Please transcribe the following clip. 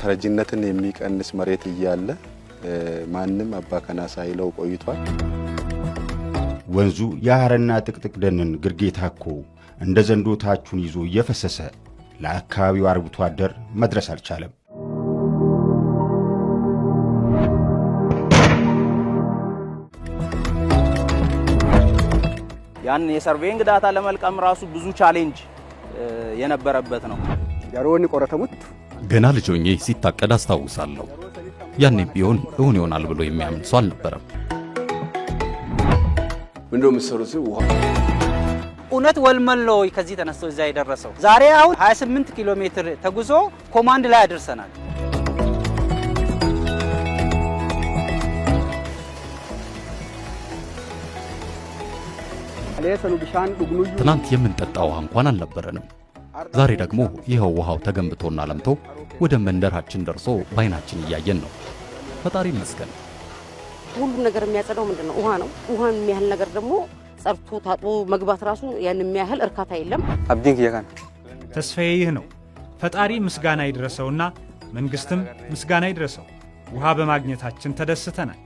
ተረጅነትን የሚቀንስ መሬት እያለ ማንንም አባ ከና ሳይለው ቆይቷል። ወንዙ ያረና ጥቅጥቅ ደንን ግርጌታኮ እንደ ዘንዶ ታቹን ይዞ እየፈሰሰ ለአካባቢው አርብቶ አደር መድረስ አልቻለም። ያን የሰርቬይንግ ዳታ ለመልቀም ራሱ ብዙ ቻሌንጅ የነበረበት ነው። ያሮኒ ቆረተሙት ገና ልጅ ሆኜ ሲታቀድ አስታውሳለሁ። ያኔም ቢሆን እውን ይሆናል ብሎ የሚያምን ሰው አልነበረም። ምንድነው የምትሰሩት? ውሃ እውነት ወልመሎ ከዚህ ተነስቶ እዛ የደረሰው ዛሬ አሁን 28 ኪሎ ሜትር ተጉዞ ኮማንድ ላይ አድርሰናል። ትናንት የምንጠጣው ውሃ እንኳን አልነበረንም። ዛሬ ደግሞ ይኸው ውሃው ተገንብቶና ለምቶ ወደ መንደራችን ደርሶ ባይናችን እያየን ነው። ፈጣሪ ይመስገን። ሁሉ ነገር የሚያጸዳው ምንድነው? ውሃ ነው። ውሃን የሚያህል ነገር ደግሞ ጸርቶ ታጥቦ መግባት ራሱ ያን የሚያህል እርካታ የለም። አብዲን ይያካን ተስፋዬ ይህ ነው። ፈጣሪ ምስጋና ይድረሰውና መንግስትም ምስጋና ይድረሰው። ውሃ በማግኘታችን ተደስተናል።